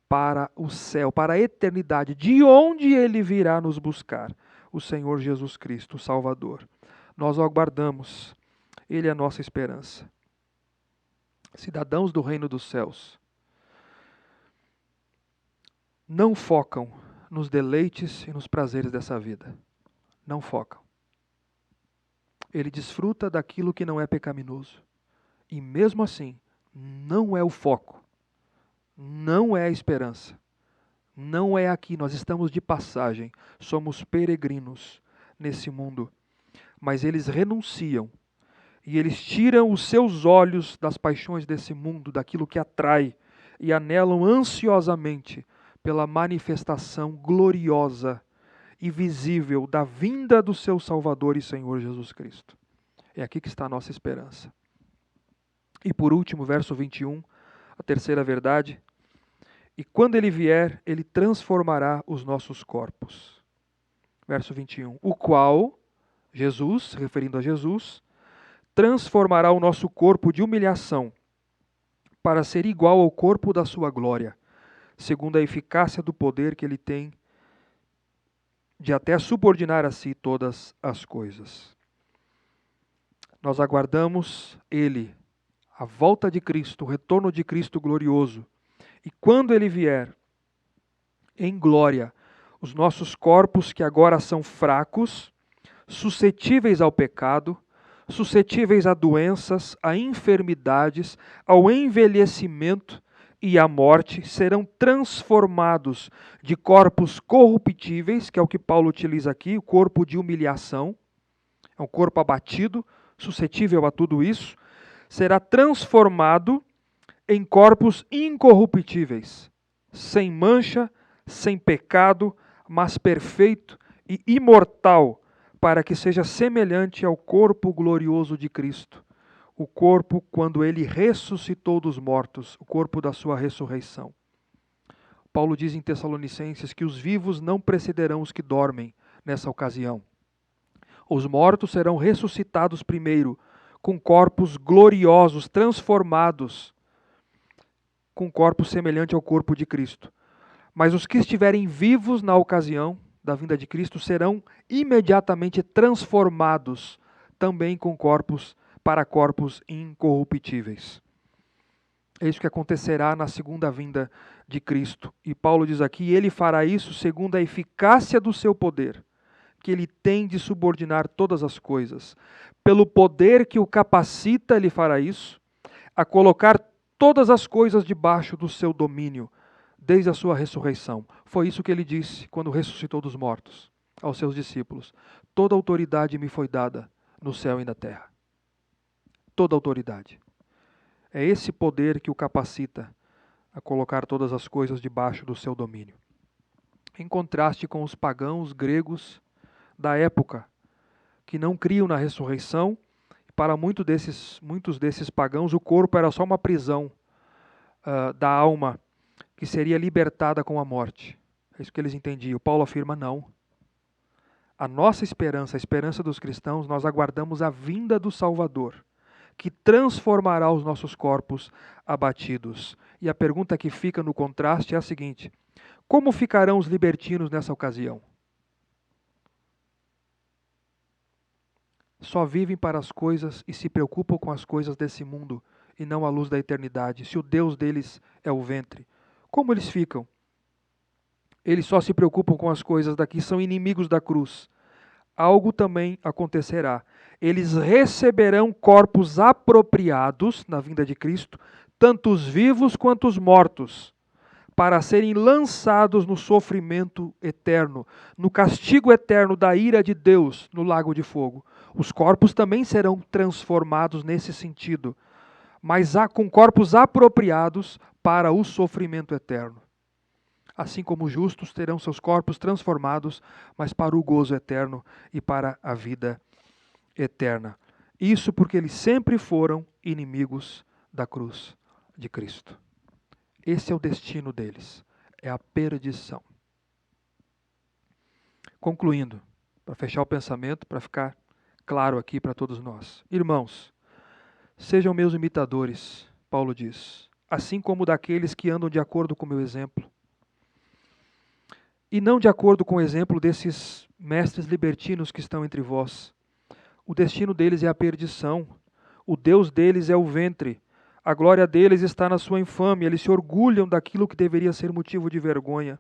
para o céu, para a eternidade, de onde ele virá nos buscar, o Senhor Jesus Cristo, o Salvador. Nós o aguardamos, ele é a nossa esperança. Cidadãos do reino dos céus, não focam nos deleites e nos prazeres dessa vida. Não focam. Ele desfruta daquilo que não é pecaminoso. E mesmo assim, não é o foco. Não é a esperança. Não é aqui. Nós estamos de passagem. Somos peregrinos nesse mundo. Mas eles renunciam. E eles tiram os seus olhos das paixões desse mundo, daquilo que atrai, e anelam ansiosamente pela manifestação gloriosa e visível da vinda do seu Salvador e Senhor Jesus Cristo. É aqui que está a nossa esperança. E por último, verso 21, a terceira verdade. E quando ele vier, ele transformará os nossos corpos. Verso 21. O qual, Jesus, referindo a Jesus, transformará o nosso corpo de humilhação para ser igual ao corpo da sua glória, segundo a eficácia do poder que ele tem de até subordinar a si todas as coisas. Nós aguardamos ele, a volta de Cristo, o retorno de Cristo glorioso. E quando ele vier, em glória, os nossos corpos que agora são fracos, suscetíveis ao pecado, suscetíveis a doenças, a enfermidades, ao envelhecimento e à morte, serão transformados de corpos corruptíveis, que é o que Paulo utiliza aqui, o corpo de humilhação, é um corpo abatido, suscetível a tudo isso, será transformado em corpos incorruptíveis, sem mancha, sem pecado, mas perfeito e imortal, para que seja semelhante ao corpo glorioso de Cristo, o corpo quando ele ressuscitou dos mortos, o corpo da sua ressurreição. Paulo diz em Tessalonicenses que os vivos não precederão os que dormem nessa ocasião. Os mortos serão ressuscitados primeiro, com corpos gloriosos, transformados, com corpo semelhante ao corpo de Cristo. Mas os que estiverem vivos na ocasião da vinda de Cristo serão imediatamente transformados também com corpos para corpos incorruptíveis. É isso que acontecerá na segunda vinda de Cristo. E Paulo diz aqui, ele fará isso segundo a eficácia do seu poder, que ele tem de subordinar todas as coisas. Pelo poder que o capacita, ele fará isso, a colocar todas as coisas debaixo do seu domínio, desde a sua ressurreição. Foi isso que ele disse quando ressuscitou dos mortos aos seus discípulos. Toda autoridade me foi dada no céu e na terra. Toda autoridade. É esse poder que o capacita a colocar todas as coisas debaixo do seu domínio. Em contraste com os pagãos gregos da época, que não criam na ressurreição, para muitos desses pagãos o corpo era só uma prisão da alma, que seria libertada com a morte. É isso que eles entendiam. Paulo afirma não. A nossa esperança, a esperança dos cristãos, nós aguardamos a vinda do Salvador, que transformará os nossos corpos abatidos. E a pergunta que fica no contraste é a seguinte: como ficarão os libertinos nessa ocasião? Só vivem para as coisas e se preocupam com as coisas desse mundo e não a luz da eternidade. Se o Deus deles é o ventre, como eles ficam? Eles só se preocupam com as coisas daqui, são inimigos da cruz. Algo também acontecerá. Eles receberão corpos apropriados na vinda de Cristo, tanto os vivos quanto os mortos, para serem lançados no sofrimento eterno, no castigo eterno da ira de Deus no lago de fogo. Os corpos também serão transformados nesse sentido, mas com corpos apropriados para o sofrimento eterno. Assim como os justos terão seus corpos transformados, mas para o gozo eterno e para a vida eterna. Isso porque eles sempre foram inimigos da cruz de Cristo. Esse é o destino deles, é a perdição. Concluindo, para fechar o pensamento, para ficar claro aqui para todos nós. Irmãos, sejam meus imitadores, Paulo diz, assim como daqueles que andam de acordo com o meu exemplo. e não de acordo com o exemplo desses mestres libertinos que estão entre vós. O destino deles é a perdição, o Deus deles é o ventre, a glória deles está na sua infâmia, eles se orgulham daquilo que deveria ser motivo de vergonha.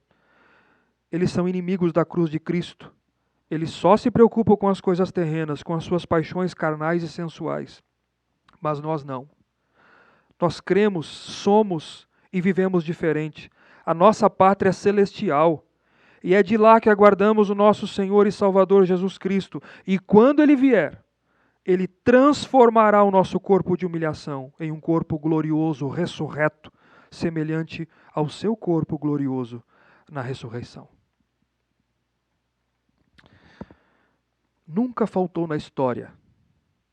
Eles são inimigos da cruz de Cristo. Eles só se preocupam com as coisas terrenas, com as suas paixões carnais e sensuais. Mas nós não. Nós cremos, somos e vivemos diferente. A nossa pátria é celestial. E é de lá que aguardamos o nosso Senhor e Salvador Jesus Cristo. E quando Ele vier, Ele transformará o nosso corpo de humilhação em um corpo glorioso, ressurreto, semelhante ao seu corpo glorioso na ressurreição. Nunca faltou na história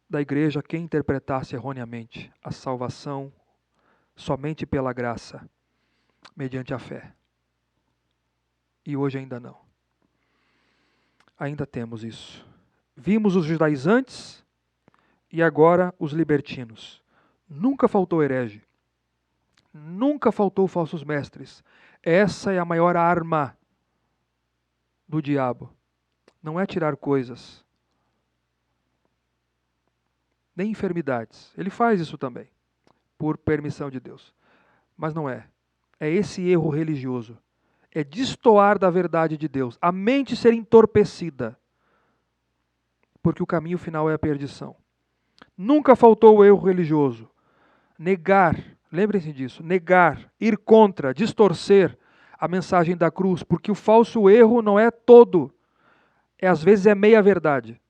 da igreja quem interpretasse erroneamente a salvação somente pela graça, mediante a fé. E hoje ainda não. Ainda temos isso. Vimos os judaizantes e agora os libertinos. Nunca faltou herege. Nunca faltou falsos mestres. Essa é a maior arma do diabo. Não é tirar coisas, nem enfermidades. Ele faz isso também, por permissão de Deus. Mas não é. É esse erro religioso. É destoar da verdade de Deus. A mente ser entorpecida. Porque o caminho final é a perdição. Nunca faltou o erro religioso. Negar, lembrem-se disso, negar, ir contra, distorcer a mensagem da cruz. Porque o falso erro não é todo. Às vezes é meia verdade.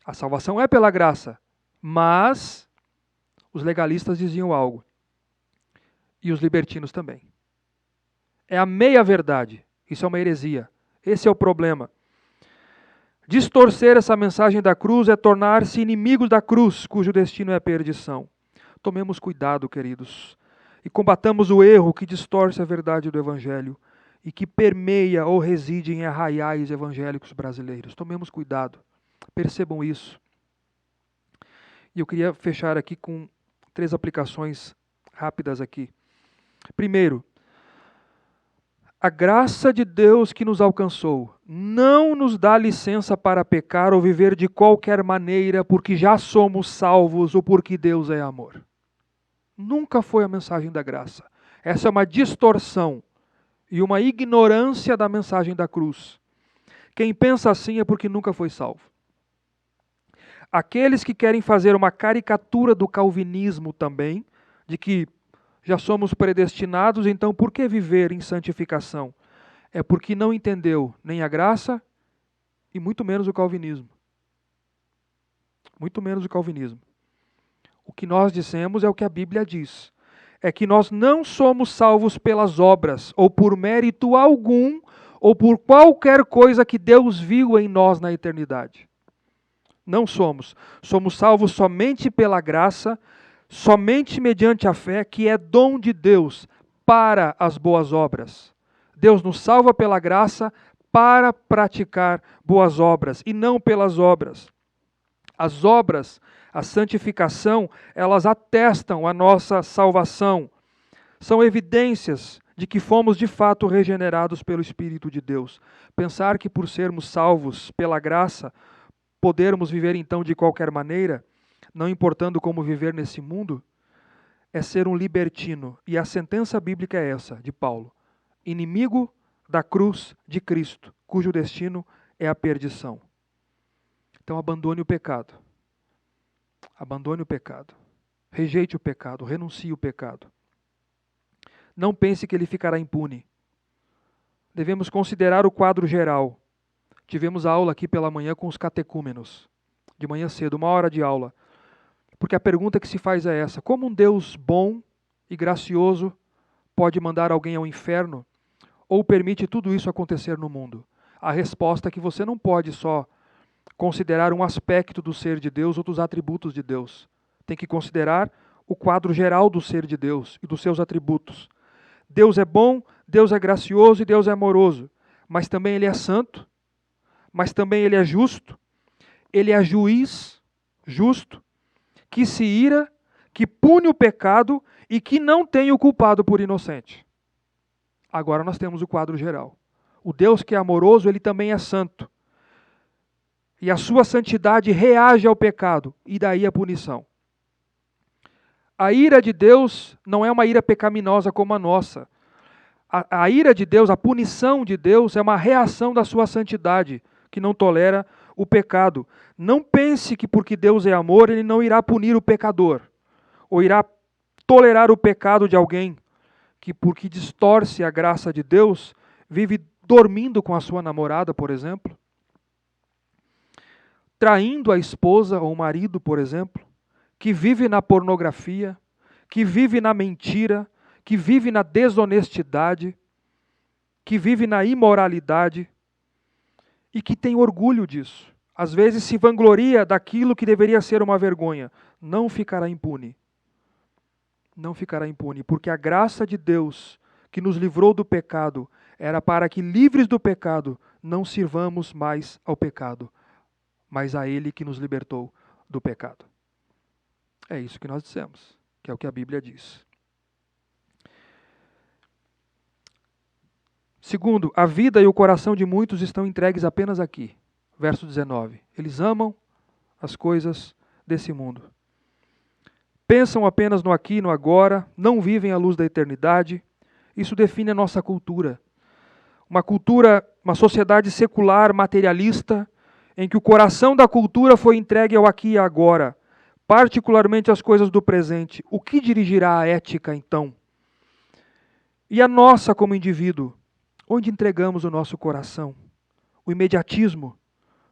A salvação é pela graça, mas os legalistas diziam algo. E os libertinos também. É a meia verdade. Isso é uma heresia. Esse é o problema. Distorcer essa mensagem da cruz é tornar-se inimigos da cruz, cujo destino é a perdição. Tomemos cuidado, queridos, e combatamos o erro que distorce a verdade do Evangelho e que permeia ou reside em arraiais evangélicos brasileiros. Tomemos cuidado. Percebam isso. E eu queria fechar aqui com 3 aplicações rápidas aqui. Primeiro, a graça de Deus que nos alcançou não nos dá licença para pecar ou viver de qualquer maneira porque já somos salvos ou porque Deus é amor. Nunca foi a mensagem da graça. Essa é uma distorção e uma ignorância da mensagem da cruz. Quem pensa assim é porque nunca foi salvo. Aqueles que querem fazer uma caricatura do calvinismo também, de que já somos predestinados, então por que viver em santificação? É porque não entendeu nem a graça e muito menos o calvinismo. Muito menos o calvinismo. O que nós dissemos é o que a Bíblia diz. É que nós não somos salvos pelas obras, ou por mérito algum, ou por qualquer coisa que Deus viu em nós na eternidade. Não somos. Somos salvos somente pela graça, somente mediante a fé, que é dom de Deus para as boas obras. Deus nos salva pela graça para praticar boas obras e não pelas obras. As obras, a santificação, elas atestam a nossa salvação. São evidências de que fomos de fato regenerados pelo Espírito de Deus. Pensar que por sermos salvos pela graça, podermos viver então de qualquer maneira, não importando como viver nesse mundo, é ser um libertino. E a sentença bíblica é essa, de Paulo. Inimigo da cruz de Cristo, cujo destino é a perdição. Então abandone o pecado. Abandone o pecado. Rejeite o pecado, renuncie o pecado. Não pense que ele ficará impune. Devemos considerar o quadro geral. Tivemos aula aqui pela manhã com os catecúmenos, de manhã cedo, 1 hora de aula. Porque a pergunta que se faz é essa: como um Deus bom e gracioso pode mandar alguém ao inferno ou permite tudo isso acontecer no mundo? A resposta é que você não pode só considerar um aspecto do ser de Deus ou dos atributos de Deus. Tem que considerar o quadro geral do ser de Deus e dos seus atributos. Deus é bom, Deus é gracioso e Deus é amoroso, mas também Ele é santo, mas também Ele é justo, Ele é juiz justo, que se ira, que pune o pecado e que não tem o culpado por inocente. Agora nós temos o quadro geral. O Deus que é amoroso, ele também é santo. E a sua santidade reage ao pecado, e daí a punição. A ira de Deus não é uma ira pecaminosa como a nossa. A ira de Deus, a punição de Deus é uma reação da sua santidade, que não tolera o pecado. Não pense que porque Deus é amor, ele não irá punir o pecador, ou irá tolerar o pecado de alguém que, porque distorce a graça de Deus, vive dormindo com a sua namorada, por exemplo, traindo a esposa ou o marido, por exemplo, que vive na pornografia, que vive na mentira, que vive na desonestidade, que vive na imoralidade e que tem orgulho disso. Às vezes se vangloria daquilo que deveria ser uma vergonha. Não ficará impune. Não ficará impune, porque a graça de Deus que nos livrou do pecado era para que, livres do pecado, não sirvamos mais ao pecado, mas a Ele que nos libertou do pecado. É isso que nós dissemos, que é o que a Bíblia diz. Segundo, a vida e o coração de muitos estão entregues apenas aqui. Verso 19. Eles amam as coisas desse mundo. Pensam apenas no aqui e no agora, não vivem à luz da eternidade. Isso define a nossa cultura. Uma cultura, uma sociedade secular, materialista, em que o coração da cultura foi entregue ao aqui e agora, particularmente às coisas do presente. O que dirigirá a ética, então? E a nossa como indivíduo? Onde entregamos o nosso coração? O imediatismo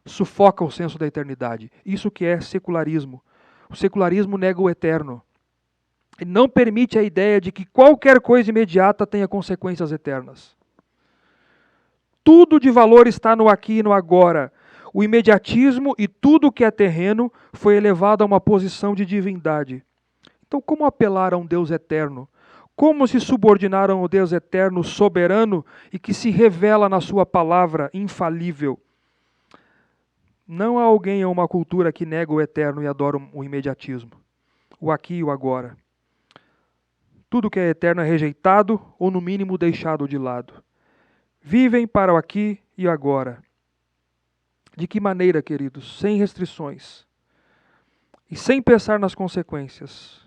sufoca o senso da eternidade. Isso que é secularismo. O secularismo nega o eterno. E não permite a ideia de que qualquer coisa imediata tenha consequências eternas. Tudo de valor está no aqui e no agora. O imediatismo e tudo que é terreno foi elevado a uma posição de divindade. Então, como apelar a um Deus eterno? Como se subordinaram ao Deus eterno, soberano e que se revela na sua palavra infalível? Não há alguém ou uma cultura que nega o eterno e adora o imediatismo, o aqui e o agora. Tudo que é eterno é rejeitado ou, no mínimo, deixado de lado. Vivem para o aqui e agora. De que maneira, queridos? Sem restrições e sem pensar nas consequências.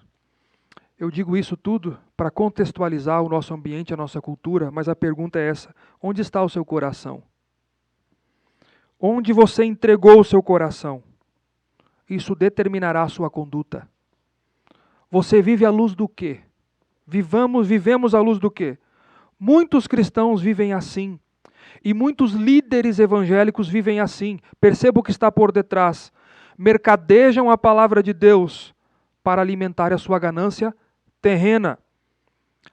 Eu digo isso tudo para contextualizar o nosso ambiente, a nossa cultura, mas a pergunta é essa: onde está o seu coração? Onde você entregou o seu coração? Isso determinará a sua conduta. Você vive à luz do quê? Vivemos à luz do quê? Muitos cristãos vivem assim. E muitos líderes evangélicos vivem assim. Perceba o que está por detrás. Mercadejam a palavra de Deus para alimentar a sua ganância terrena.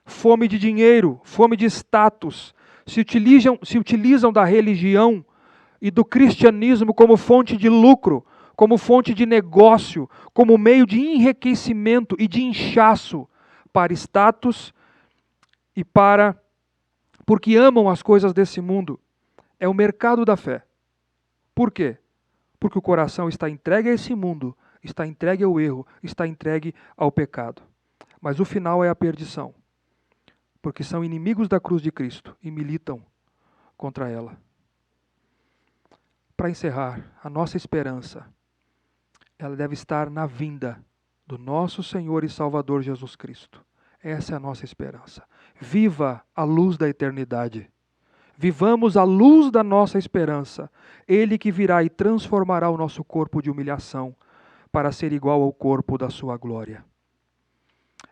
Fome de dinheiro, fome de status. Se utilizam da religião e do cristianismo como fonte de lucro, como fonte de negócio, como meio de enriquecimento e de inchaço para status e porque amam as coisas desse mundo. É o mercado da fé. Por quê? Porque o coração está entregue a esse mundo, está entregue ao erro, está entregue ao pecado. Mas o final é a perdição, porque são inimigos da cruz de Cristo e militam contra ela. Para encerrar, a nossa esperança, ela deve estar na vinda do nosso Senhor e Salvador Jesus Cristo. Essa é a nossa esperança. Viva a luz da eternidade. Vivamos a luz da nossa esperança. Ele que virá e transformará o nosso corpo de humilhação para ser igual ao corpo da sua glória.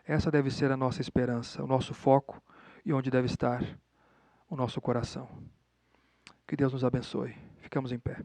Essa deve ser a nossa esperança, o nosso foco e onde deve estar o nosso coração. Que Deus nos abençoe. Ficamos em pé.